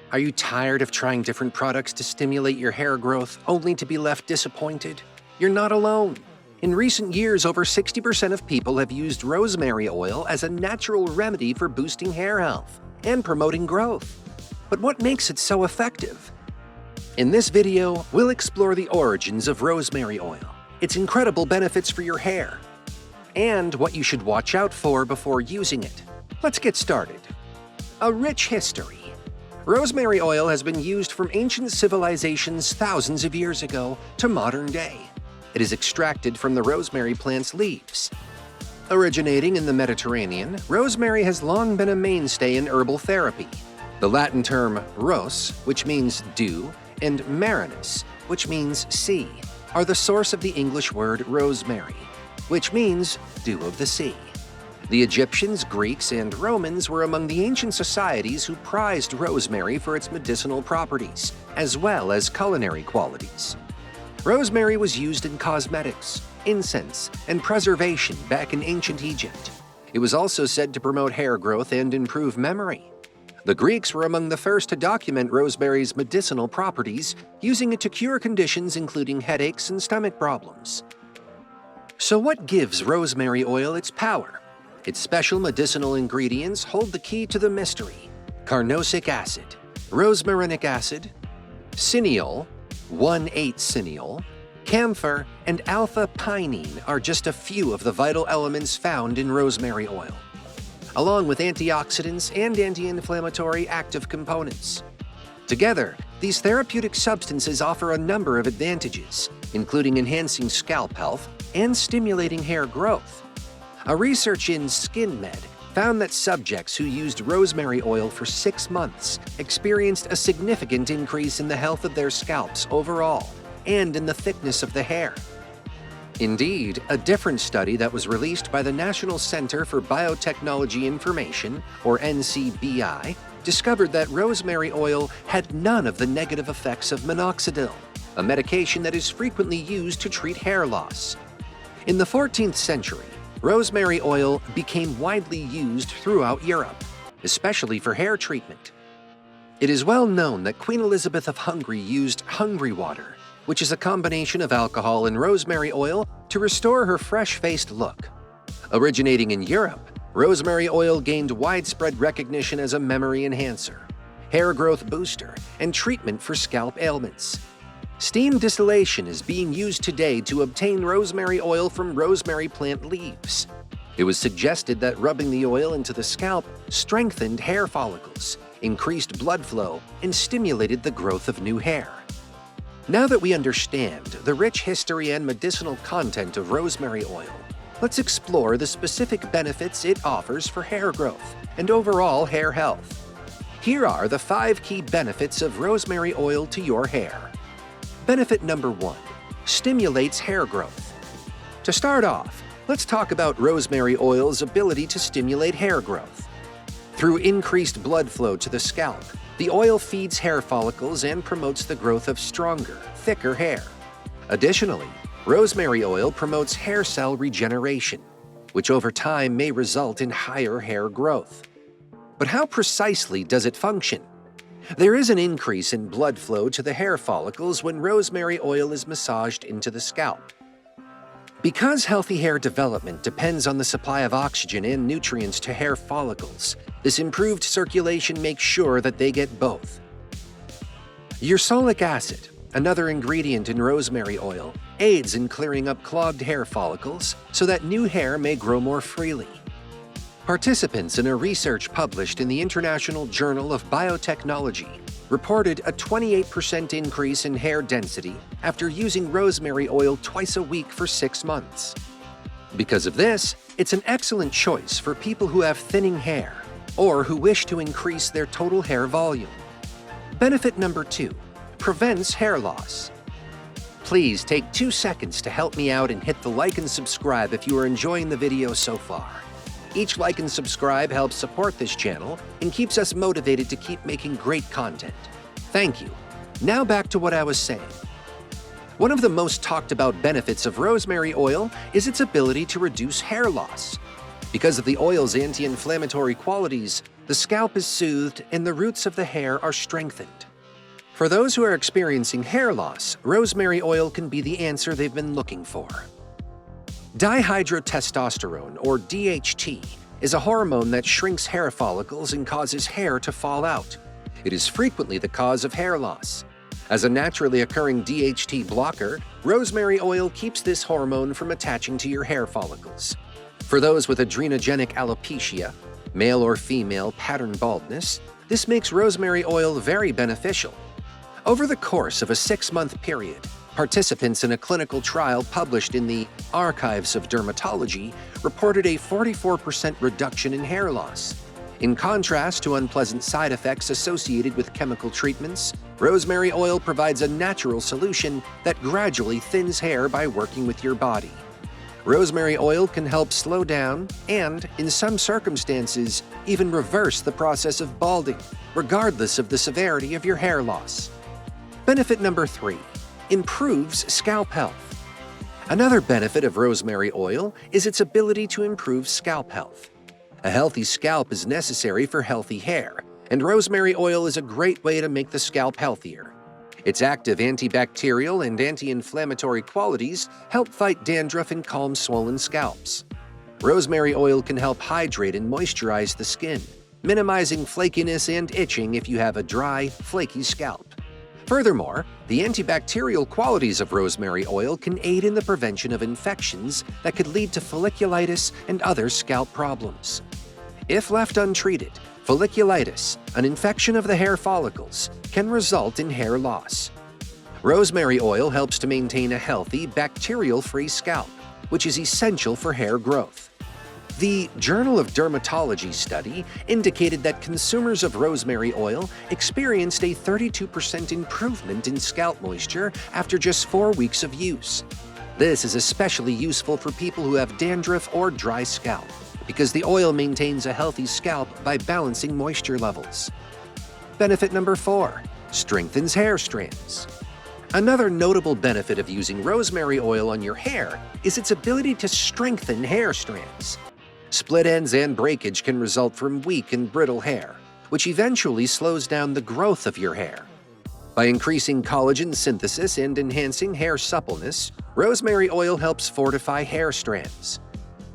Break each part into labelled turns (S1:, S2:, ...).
S1: Are you tired of trying different products to stimulate your hair growth only to be left disappointed? You're not alone. In recent years, over 60% of people have used rosemary oil as a natural remedy for boosting hair health and promoting growth. But what makes it so effective? In this video, we'll explore the origins of rosemary oil, its incredible benefits for your hair, and what you should watch out for before using it. Let's get started. A rich history. Rosemary oil has been used from ancient civilizations thousands of years ago to modern day. It is extracted from the rosemary plant's leaves. Originating in the Mediterranean, rosemary has long been a mainstay in herbal therapy. The Latin term ros, which means dew, and marinus, which means sea, are the source of the English word rosemary, which means dew of the sea. The Egyptians, Greeks, and Romans were among the ancient societies who prized rosemary for its medicinal properties, as well as culinary qualities. Rosemary was used in cosmetics, incense, and preservation back in ancient Egypt. It was also said to promote hair growth and improve memory. The Greeks were among the first to document rosemary's medicinal properties, using it to cure conditions including headaches and stomach problems. So what gives rosemary oil its power? Its special medicinal ingredients hold the key to the mystery. Carnosic acid, rosmarinic acid, cineol, 1,8-cineol, camphor, and alpha-pinene are just a few of the vital elements found in rosemary oil, along with antioxidants and anti-inflammatory active components. Together, these therapeutic substances offer a number of advantages, including enhancing scalp health and stimulating hair growth. A research in SkinMed found that subjects who used rosemary oil for 6 months experienced a significant increase in the health of their scalps overall and in the thickness of the hair. Indeed, a different study that was released by the National Center for Biotechnology Information, or NCBI, discovered that rosemary oil had none of the negative effects of minoxidil, a medication that is frequently used to treat hair loss. In the 14th century, rosemary oil became widely used throughout Europe, especially for hair treatment. It is well known that Queen Elizabeth of Hungary used Hungary water, which is a combination of alcohol and rosemary oil, to restore her fresh-faced look. Originating in Europe, rosemary oil gained widespread recognition as a memory enhancer, hair growth booster, and treatment for scalp ailments. Steam distillation is being used today to obtain rosemary oil from rosemary plant leaves. It was suggested that rubbing the oil into the scalp strengthened hair follicles, increased blood flow, and stimulated the growth of new hair. Now that we understand the rich history and medicinal content of rosemary oil, let's explore the specific benefits it offers for hair growth and overall hair health. Here are the 5 key benefits of rosemary oil to your hair. Benefit number 1, stimulates hair growth. To start off, let's talk about rosemary oil's ability to stimulate hair growth. Through increased blood flow to the scalp, the oil feeds hair follicles and promotes the growth of stronger, thicker hair. Additionally, rosemary oil promotes hair cell regeneration, which over time may result in higher hair growth. But how precisely does it function? There is an increase in blood flow to the hair follicles when rosemary oil is massaged into the scalp. Because healthy hair development depends on the supply of oxygen and nutrients to hair follicles, this improved circulation makes sure that they get both. Ursolic acid, another ingredient in rosemary oil, aids in clearing up clogged hair follicles so that new hair may grow more freely. Participants in a research published in the International Journal of Biotechnology reported a 28% increase in hair density after using rosemary oil twice a week for 6 months. Because of this, it's an excellent choice for people who have thinning hair or who wish to increase their total hair volume. Benefit number 2, prevents hair loss. Please take 2 seconds to help me out and hit the like and subscribe if you are enjoying the video so far. Each like and subscribe helps support this channel and keeps us motivated to keep making great content. Thank you. Now back to what I was saying. One of the most talked about benefits of rosemary oil is its ability to reduce hair loss. Because of the oil's anti-inflammatory qualities, The scalp is soothed and the roots of the hair are strengthened. For those who are experiencing hair loss, rosemary oil can be the answer they've been looking for. Dihydrotestosterone, or DHT, is a hormone that shrinks hair follicles and causes hair to fall out. It is frequently the cause of hair loss. As a naturally occurring DHT blocker, rosemary oil keeps this hormone from attaching to your hair follicles. For those with adrenogenic alopecia, male or female pattern baldness, this makes rosemary oil very beneficial. Over the course of a 6-month period, participants in a clinical trial published in the Archives of Dermatology reported a 44% reduction in hair loss. In contrast to unpleasant side effects associated with chemical treatments, rosemary oil provides a natural solution that gradually thins hair by working with your body. Rosemary oil can help slow down and, in some circumstances, even reverse the process of balding, regardless of the severity of your hair loss. Benefit number 3. Improves scalp health. Another benefit of rosemary oil is its ability to improve scalp health. A healthy scalp is necessary for healthy hair, and rosemary oil is a great way to make the scalp healthier. Its active antibacterial and anti-inflammatory qualities help fight dandruff and calm swollen scalps. Rosemary oil can help hydrate and moisturize the skin, minimizing flakiness and itching if you have a dry, flaky scalp. Furthermore, the antibacterial qualities of rosemary oil can aid in the prevention of infections that could lead to folliculitis and other scalp problems. If left untreated, folliculitis, an infection of the hair follicles, can result in hair loss. Rosemary oil helps to maintain a healthy, bacterial-free scalp, which is essential for hair growth. The Journal of Dermatology study indicated that consumers of rosemary oil experienced a 32% improvement in scalp moisture after just 4 weeks of use. This is especially useful for people who have dandruff or dry scalp, because the oil maintains a healthy scalp by balancing moisture levels. Benefit number 4. Strengthens hair strands. Another notable benefit of using rosemary oil on your hair is its ability to strengthen hair strands. Split ends and breakage can result from weak and brittle hair, which eventually slows down the growth of your hair. By increasing collagen synthesis and enhancing hair suppleness, rosemary oil helps fortify hair strands.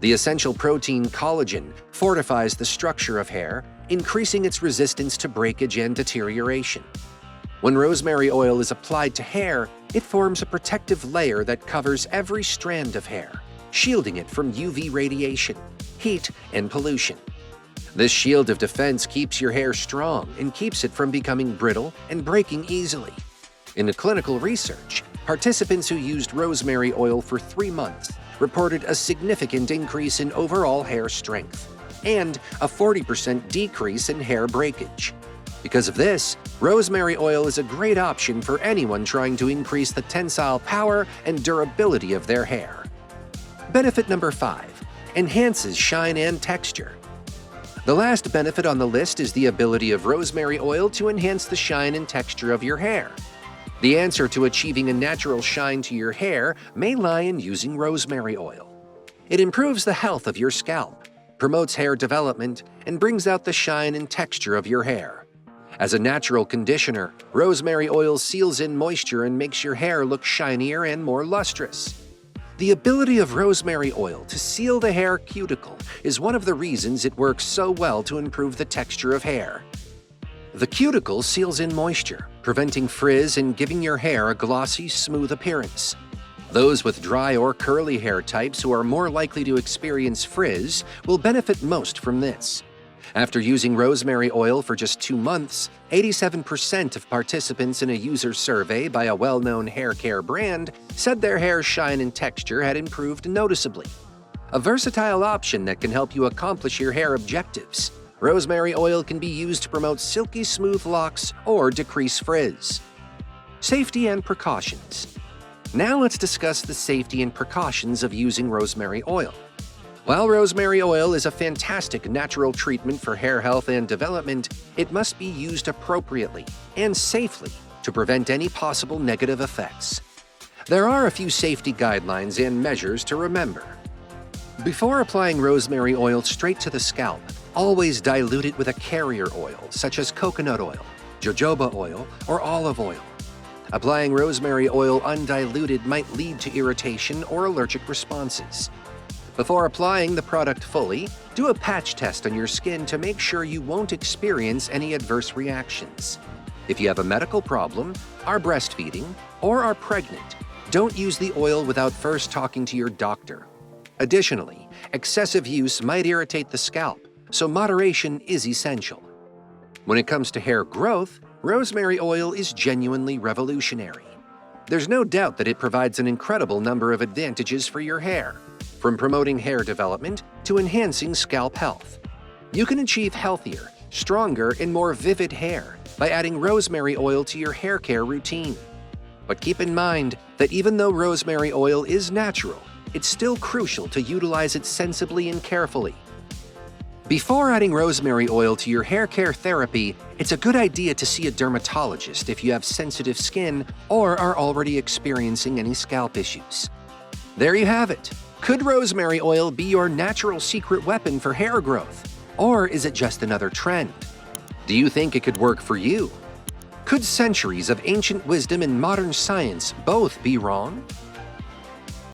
S1: The essential protein collagen fortifies the structure of hair, increasing its resistance to breakage and deterioration. When rosemary oil is applied to hair, it forms a protective layer that covers every strand of hair, shielding it from UV radiation, heat, and pollution. This shield of defense keeps your hair strong and keeps it from becoming brittle and breaking easily. In a clinical research, participants who used rosemary oil for 3 months reported a significant increase in overall hair strength and a 40% decrease in hair breakage. Because of this, rosemary oil is a great option for anyone trying to increase the tensile power and durability of their hair. Benefit number 5. Enhances shine and texture. The last benefit on the list is the ability of rosemary oil to enhance the shine and texture of your hair. The answer to achieving a natural shine to your hair may lie in using rosemary oil. It improves the health of your scalp, promotes hair development, and brings out the shine and texture of your hair. As a natural conditioner, rosemary oil seals in moisture and makes your hair look shinier and more lustrous. The ability of rosemary oil to seal the hair cuticle is one of the reasons it works so well to improve the texture of hair. The cuticle seals in moisture, preventing frizz and giving your hair a glossy, smooth appearance. Those with dry or curly hair types who are more likely to experience frizz will benefit most from this. After using rosemary oil for just 2 months, 87% of participants in a user survey by a well-known hair care brand said their hair's shine and texture had improved noticeably. A versatile option that can help you accomplish your hair objectives, rosemary oil can be used to promote silky smooth locks or decrease frizz. Safety and precautions. Now let's discuss the safety and precautions of using rosemary oil. While rosemary oil is a fantastic natural treatment for hair health and development, it must be used appropriately and safely to prevent any possible negative effects. There are a few safety guidelines and measures to remember. Before applying rosemary oil straight to the scalp, Always dilute it with a carrier oil, such as coconut oil, jojoba oil, or olive oil. Applying rosemary oil undiluted might lead to irritation or allergic responses. Before applying the product fully, do a patch test on your skin to make sure you won't experience any adverse reactions. If you have a medical problem, are breastfeeding, or are pregnant, don't use the oil without first talking to your doctor. Additionally, excessive use might irritate the scalp, so moderation is essential. When it comes to hair growth, rosemary oil is genuinely revolutionary. There's no doubt that it provides an incredible number of advantages for your hair, from promoting hair development to enhancing scalp health. You can achieve healthier, stronger, and more vivid hair by adding rosemary oil to your hair care routine. But keep in mind that even though rosemary oil is natural, it's still crucial to utilize it sensibly and carefully. Before adding rosemary oil to your hair care therapy, it's a good idea to see a dermatologist if you have sensitive skin or are already experiencing any scalp issues. There you have it. Could rosemary oil be your natural secret weapon for hair growth? Or is it just another trend? Do you think it could work for you? Could centuries of ancient wisdom and modern science both be wrong?